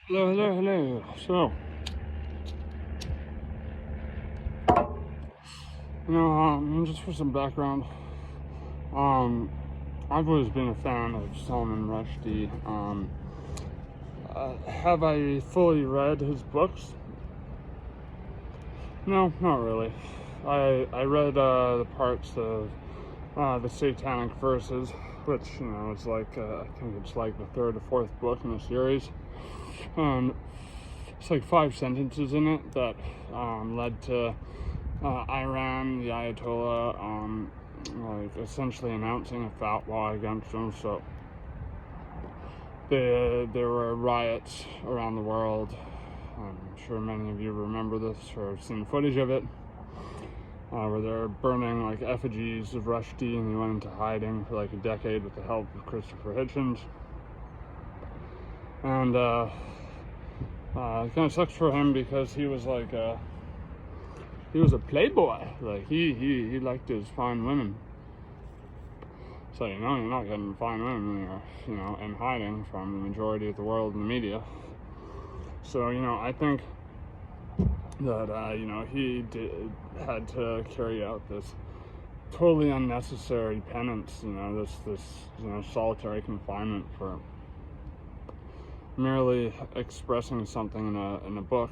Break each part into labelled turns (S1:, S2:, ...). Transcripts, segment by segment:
S1: Hello. So, just for some background, um, I've always been a fan of Salman Rushdie. Have I fully read his books? No, not really. I read the parts of the Satanic Verses, which is like I think it's like the third or fourth book in the series, and it's like 5 sentences in it that led to Iran, the Ayatollah, like essentially announcing a fatwa against them. So there were riots around the world. I'm sure many of you remember this or have seen footage of it, where they're burning like effigies of Rushdie, and he went into hiding for like a decade with the help of Christopher Hitchens. And it kind of sucks for him because he was like he was a playboy. Like he liked his fine women. So you're not getting fine women when you're in hiding from the majority of the world and the media. So I think that he had to carry out this totally unnecessary penance. This solitary confinement for merely expressing something in a book.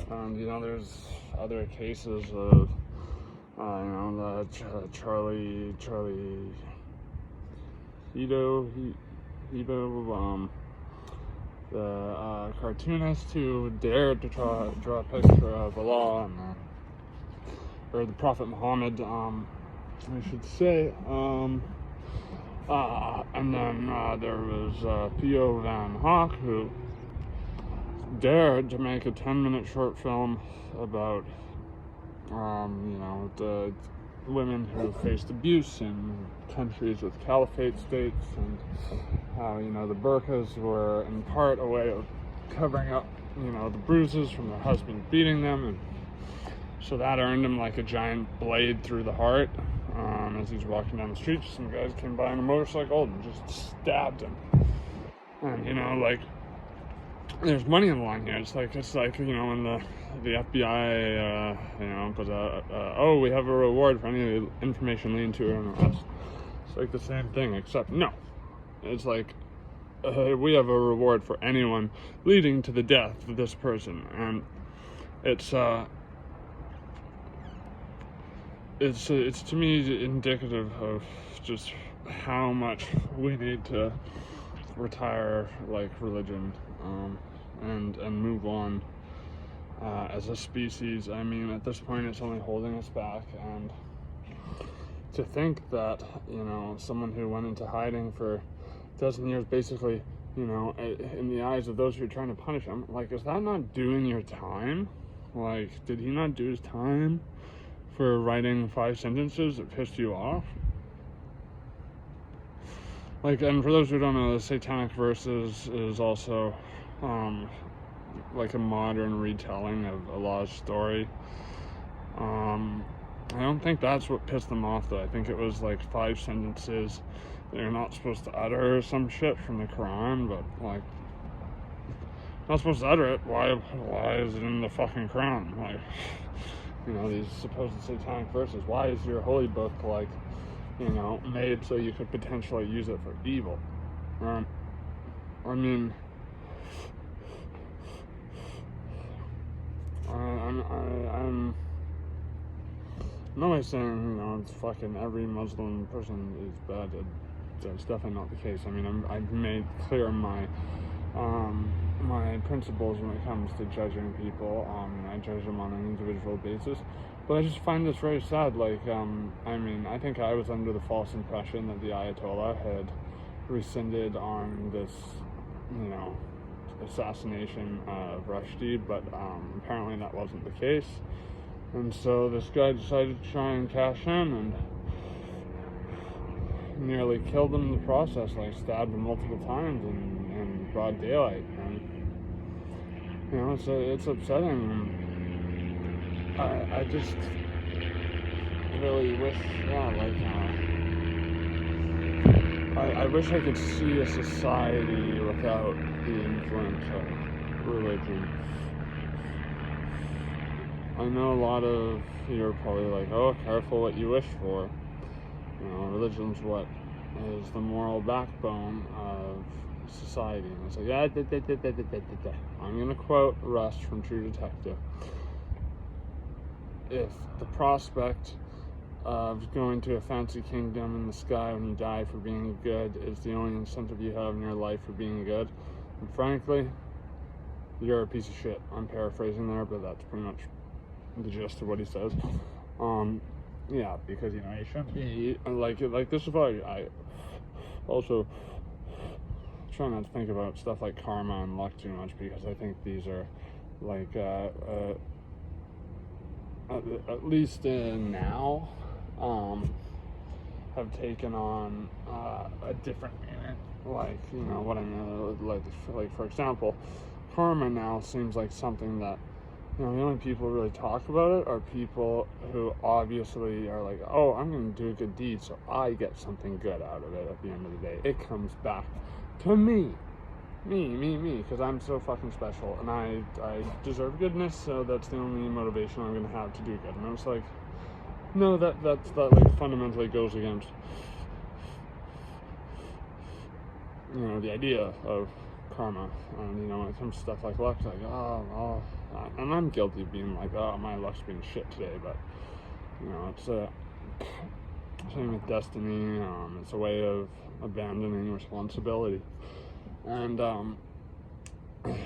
S1: And there's other cases of the Charlie Hebdo, the cartoonist who dared to draw a picture of Allah or the Prophet Muhammad, I should say. And then there was Theo Van Hock, who dared to make a 10-minute short film about the women who faced abuse in countries with caliphate states, and how the burqas were in part a way of covering up the bruises from their husband beating them, and so that earned him like a giant blade through the heart. As he's walking down the street, some guys came by on a motorcycle and just stabbed him. And like, there's money on the line here. It's like when the FBI we have a reward for any information leading to an arrest. It's like the same thing, except no, it's like we have a reward for anyone leading to the death of this person. And it's to me indicative of just how much we need to retire like religion, and move on as a species. I mean, at this point it's only holding us back, and to think that someone who went into hiding for a dozen years, basically in the eyes of those who are trying to punish him, like, is that not doing your time? Like, did he not do his time for writing 5 sentences that pissed you off? Like, and for those who don't know, the Satanic Verses is also like a modern retelling of Allah's story. I don't think that's what pissed them off, though. I think it was like 5 sentences that you're not supposed to utter, or some shit from the Quran, but like, not supposed to utter it. Why is it in the fucking Quran? Like, these supposed Satanic Verses. Why is your holy book like made so you could potentially use it for evil? I mean, I'm not saying it's fucking every Muslim person is bad. That's definitely not the case. I mean, I've made clear my principles when it comes to judging people. I judge them on an individual basis. But I just find this very sad. Like, I think I was under the false impression that the Ayatollah had rescinded on this, assassination of Rushdie, but apparently that wasn't the case. And so this guy decided to try and cash in, and nearly killed him in the process, like stabbed him multiple times in broad daylight. And it's upsetting. I just really wish, I wish I could see a society without the influence of religion. I know a lot of you are probably like, oh, careful what you wish for. You know, religion's what is the moral backbone of society. And it's like, yeah, I'm going to quote Rush from True Detective. If the prospect of going to a fancy kingdom in the sky when you die for being good is the only incentive you have in your life for being good, and frankly, you're a piece of shit. I'm paraphrasing there, but that's pretty much the gist of what he says. Yeah, because, you know, you shouldn't be like this is why I also try not to think about stuff like karma and luck too much, because I think these are like at least now have taken on a different meaning. Like, you know what I mean? Like for example, karma now seems like something that, you know, the only people who really talk about it are people who obviously are like, oh, I'm going to do a good deed, so I get something good out of it at the end of the day. It comes back to me, because I'm so fucking special, and I deserve goodness, so that's the only motivation I'm going to have to do good. And I was like, no, that like fundamentally goes against, you know, the idea of karma. And, you know, when it comes to stuff like luck, like, oh, and I'm guilty of being like, oh, my luck's been shit today, but, you know, it's same with destiny. It's a way of abandoning responsibility. And,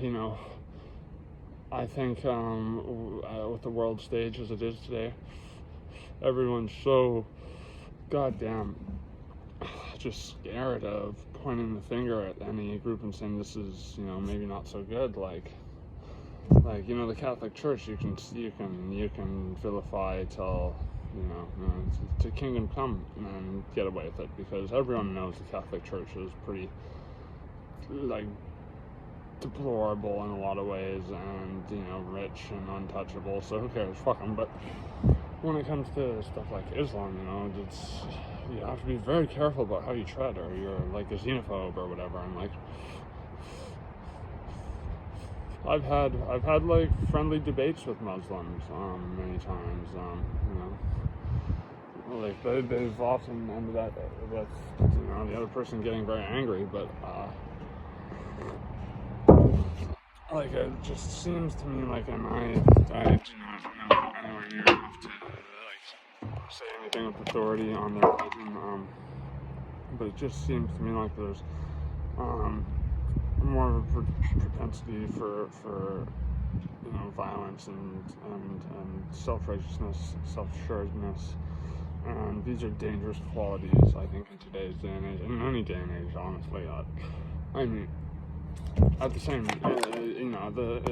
S1: you know, I think with the world stage as it is today, everyone's so goddamn just scared of pointing the finger at any group and saying this is, you know, maybe not so good. Like you know, the Catholic Church, you can vilify till, you know, to kingdom come and get away with it, because everyone knows the Catholic Church is pretty like deplorable in a lot of ways, and, you know, rich and untouchable, so who cares, fuck them. But when it comes to stuff like Islam, you know, you have to be very careful about how you tread, or you're like a xenophobe or whatever. And like, I've had like friendly debates with Muslims many times. You know, like they've often ended up with, you know, the other person getting very angry, but like, it just seems to me like, and I do not know anywhere near enough to like say anything with authority on their religion, but it just seems to me like there's more of a propensity for you know, violence and self-righteousness, self-assuredness, and these are dangerous qualities, I think, in today's day and age, in any day and age, honestly. I mean, at the same, you know, the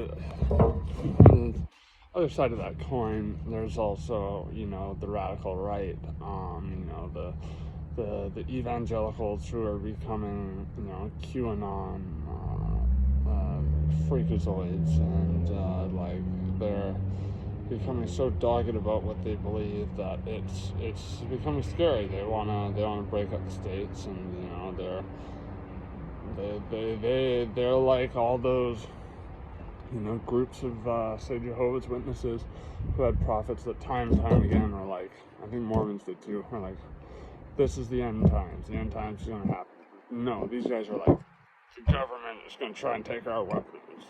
S1: other side of that coin, there's also, you know, the radical right, you know, the evangelicals who are becoming, you know, QAnon freakazoids, and like they're becoming so dogged about what they believe that it's becoming scary. They wanna break up the states, and, you know, they're like all those, you know, groups of say Jehovah's Witnesses who had prophets that time and time again were like, I think Mormons did too, were like, this is the end times is going to happen. No, these guys are like, the government is going to try and take our weapons.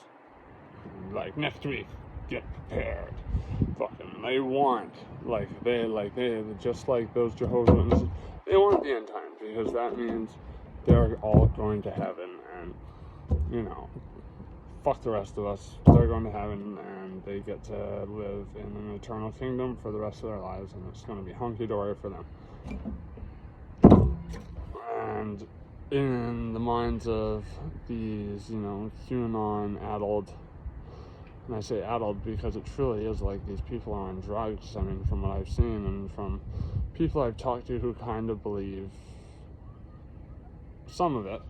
S1: Like, next week, get prepared. Fucking, they want, they just like those Jehovah's Witnesses, they want the end times, because that means they're all going to heaven, and, you know, fuck the rest of us. They're going to heaven, and they get to live in an eternal kingdom for the rest of their lives, and it's going to be hunky-dory for them. And in the minds of these, you know, QAnon-addled, and I say addled because it truly is like these people are on drugs, I mean, from what I've seen, and from people I've talked to who kind of believe some of it.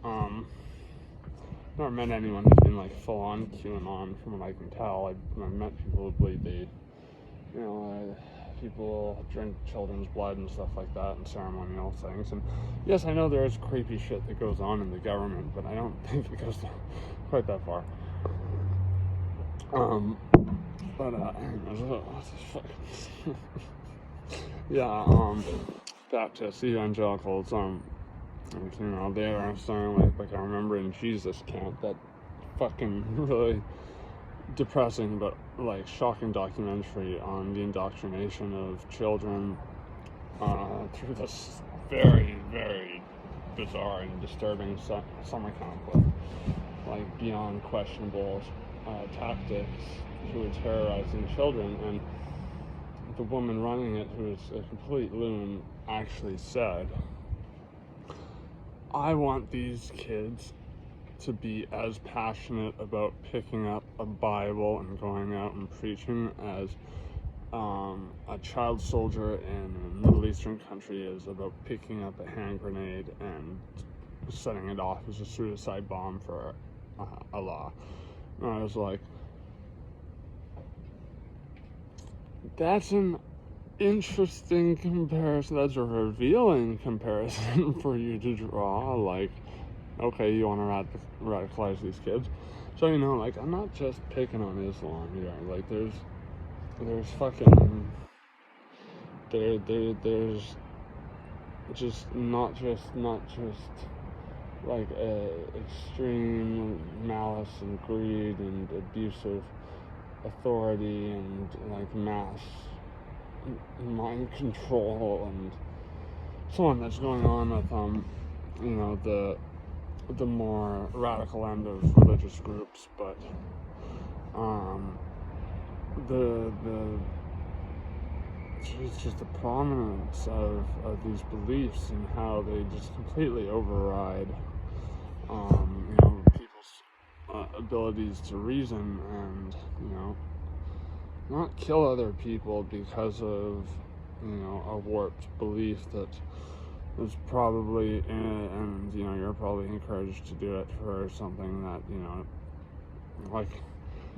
S1: Never met anyone who's been like full-on QAnon, from what I can tell. I've met people who believe they, you know, people drink children's blood and stuff like that and ceremonial things. And yes, I know there is creepy shit that goes on in the government, but I don't think it goes quite that far. Yeah, Baptist evangelicals, they are starting like I remember in Jesus camp, that fucking really depressing but like shocking documentary on the indoctrination of children through this very, very bizarre and disturbing summer camp with like beyond questionable tactics who were terrorizing children. And the woman running it, who is a complete loon, actually said, I want these kids to be as passionate about picking up a Bible and going out and preaching as a child soldier in a Middle Eastern country is about picking up a hand grenade and setting it off as a suicide bomb for Allah. And I was like, that's an interesting comparison. That's a revealing comparison for you to draw. Like, okay, you want to radicalize these kids. So, like, I'm not just picking on Islam here. Like, there's fucking, there's just not just like extreme malice and greed and abuse of authority and like mass mind control and so on that's going on with the more radical end of religious groups, but it's just the prominence of these beliefs and how they just completely override people's abilities to reason and not kill other people because of a warped belief that is probably and you're probably encouraged to do it for something that like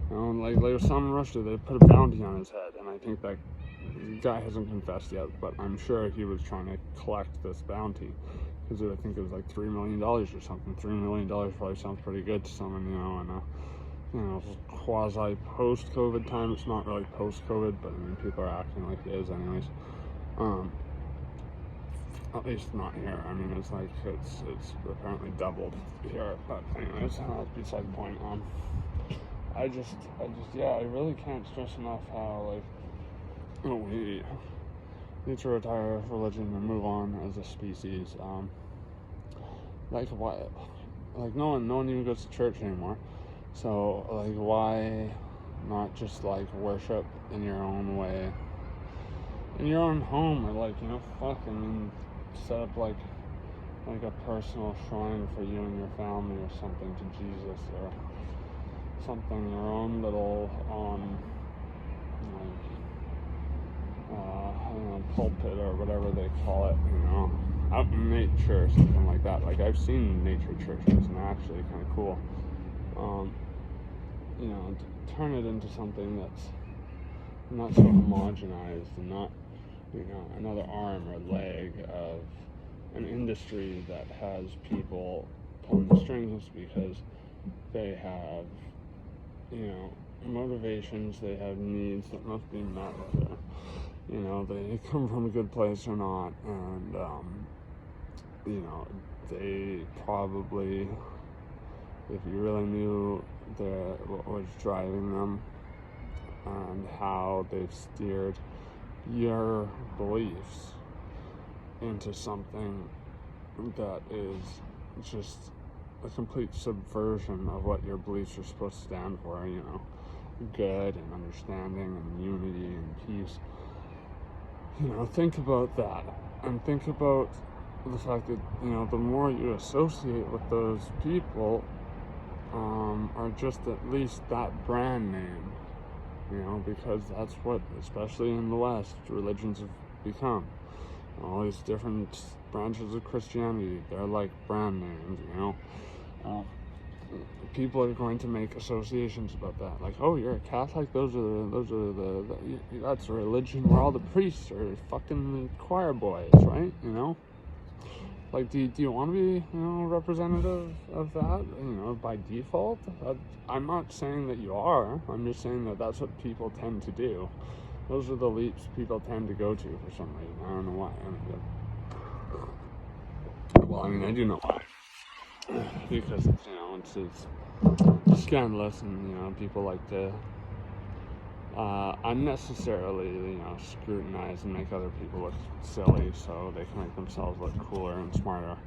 S1: with Salman Rushdie, they put a bounty on his head, and I think that guy hasn't confessed yet, but I'm sure he was trying to collect this bounty because I think it was like $3 million or something. $3 million probably sounds pretty good to someone, in a quasi post-COVID time. It's not really post-COVID, but I mean, people are acting like it is anyways. At least not here. I mean, it's like it's apparently doubled here, but anyways, that's beside the point. I really can't stress enough how we need to retire religion and move on as a species. Why? No one even goes to church anymore. So why not just worship in your own way, in your own home, or set up like a personal shrine for you and your family or something to Jesus or something, your own little pulpit or whatever they call it, out in nature or something like that. I've seen nature churches and they're actually kind of cool. Turn it into something that's not so homogenized and not, another arm or leg of an industry that has people pulling the strings because they have, motivations, they have needs that must be met. They come from a good place or not, and, they probably, if you really knew what was driving them and how they've steered your beliefs into something that is just a complete subversion of what your beliefs are supposed to stand for, good and understanding and unity and peace. Think about that, and think about the fact that, the more you associate with those people, are just at least that brand name, because that's what, especially in the West, religions have become. All these different branches of Christianity, they're like brand names, people are going to make associations about that. Like, oh, you're a Catholic? That's a religion where all the priests are fucking choir boys, right? You know? Like, do you want to be, representative of that, by default? I'm not saying that you are. I'm just saying that that's what people tend to do. Those are the leaps people tend to go to for some reason. I don't know why. I do know why. Because it's scandalous, and people like to unnecessarily scrutinize and make other people look silly so they can make themselves look cooler and smarter.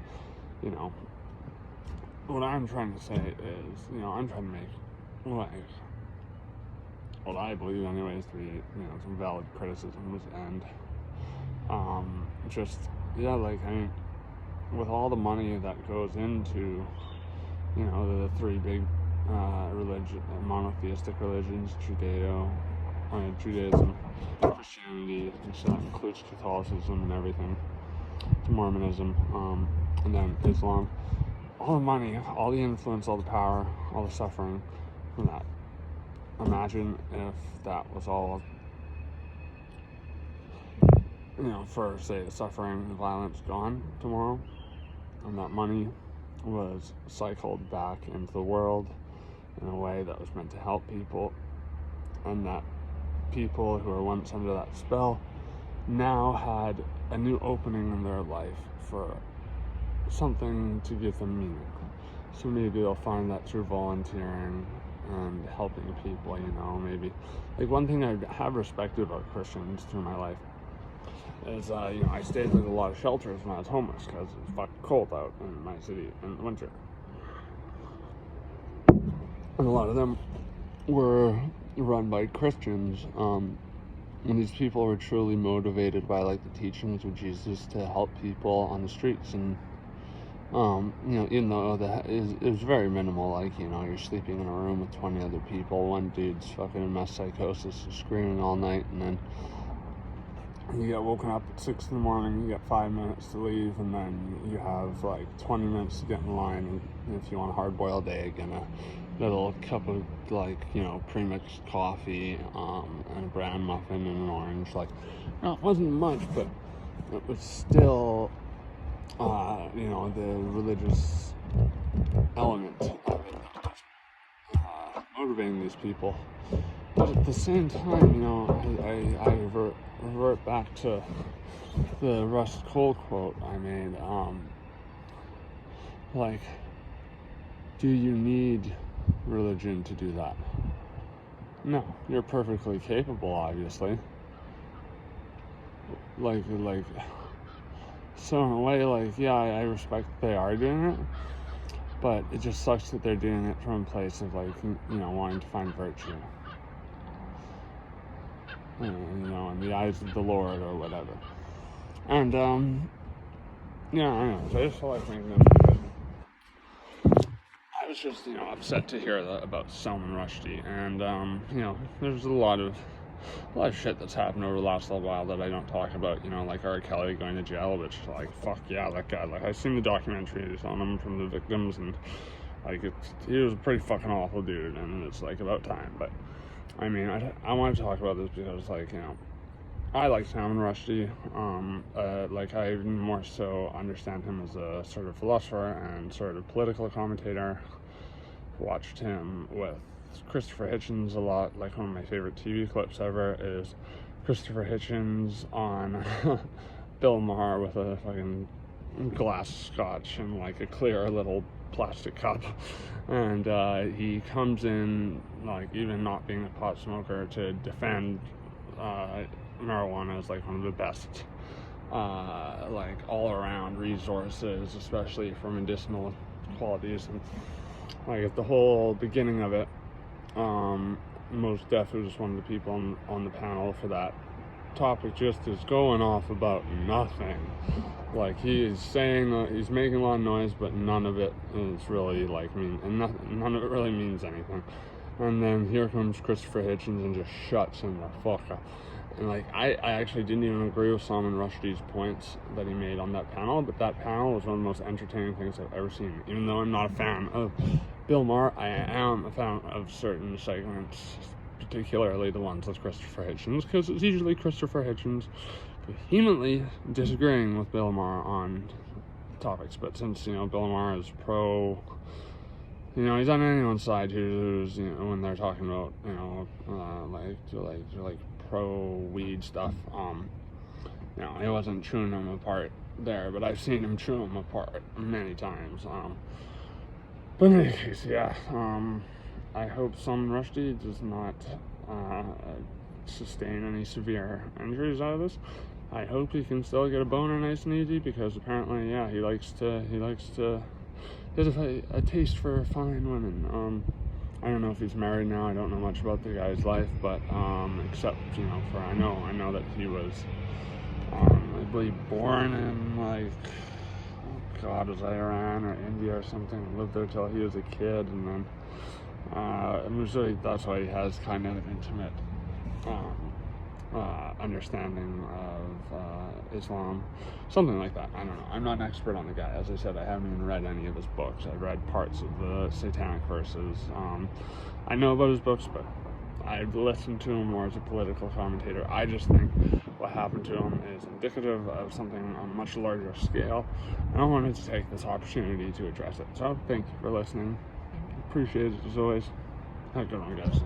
S1: What I'm trying to say is, I'm trying to make what I believe anyways to be some valid criticisms, and with all the money that goes into the three big monotheistic religions, Judaism, Christianity, which includes Catholicism and everything, to Mormonism, and then Islam. All the money, all the influence, all the power, all the suffering from that. Imagine if that was all, for, say, the suffering and violence gone tomorrow, and that money was cycled back into the world in a way that was meant to help people, and that people who were once under that spell now had a new opening in their life for something to give them meaning. So maybe they'll find that through volunteering and helping people, maybe. Like, one thing I have respected about Christians through my life is, I stayed with a lot of shelters when I was homeless because it was fucking cold out in my city in the winter. And a lot of them were run by Christians, and these people were truly motivated by, the teachings of Jesus to help people on the streets. And, even though it was very minimal, you're sleeping in a room with 20 other people, one dude's fucking in mass psychosis, screaming all night, and then you get woken up at 6 in the morning, you get 5 minutes to leave, and then you have 20 minutes to get in line, and if you want a hard-boiled egg and a little cup of pre-mixed coffee, and a bran muffin and an orange. It wasn't much, but it was still the religious element of it motivating these people. But at the same time, I revert back to the Russ Cole quote I made. Do you need religion to do that? No, you're perfectly capable, obviously. So in a way, I respect that they are doing it, but it just sucks that they're doing it from a place of wanting to find virtue, in the eyes of the Lord or whatever. And I know. So I just felt like making this because I was just upset to hear about Salman Rushdie, and there's a lot of shit that's happened over the last little while that I don't talk about, like R. Kelly going to jail, which, fuck yeah, that guy. I've seen the documentaries on him from the victims, and, he was a pretty fucking awful dude, and it's, about time. But, I want to talk about this because, I like Salman Rushdie. I more so understand him as a sort of philosopher and sort of political commentator. Watched him with Christopher Hitchens a lot. One of my favorite TV clips ever is Christopher Hitchens on Bill Maher with a fucking glass scotch and a clear little plastic cup, and he comes in, even not being a pot smoker, to defend marijuana as one of the best all around resources, especially for medicinal qualities. And at the whole beginning of it, Mos Def, who's just one of the people on the panel for that topic, just is going off about nothing. He is saying he's making a lot of noise, but none of it is really none of it really means anything. And then here comes Christopher Hitchens and just shuts him the fuck up. And I actually didn't even agree with Salman Rushdie's points that he made on that panel, but that panel was one of the most entertaining things I've ever seen, even though I'm not a fan of Bill Maher, I am a fan of certain segments, particularly the ones with Christopher Hitchens, because it's usually Christopher Hitchens vehemently disagreeing with Bill Maher on topics. But since, Bill Maher is pro, he's on anyone's side who's, when they're talking about, like pro weed stuff, he wasn't chewing them apart there, but I've seen him chew them apart many times. But in any case, yeah, I hope Salman Rushdie does not sustain any severe injuries out of this. I hope he can still get a boner nice and easy, because apparently, yeah, he has a taste for fine women. I don't know if he's married now. I don't know much about the guy's life, but except I know that he was, I believe, born in was Iran or India or something, and lived there till he was a kid, and then that's why he has kind of an intimate understanding of Islam, something like that. I don't know. I'm not an expert on the guy. As I said, I haven't even read any of his books. I've read parts of the Satanic Verses. I know about his books, but I've listened to him more as a political commentator. I just think what happened to him is indicative of something on a much larger scale, and I wanted to take this opportunity to address it. So thank you for listening. Appreciate it as always. Have a good one, guys.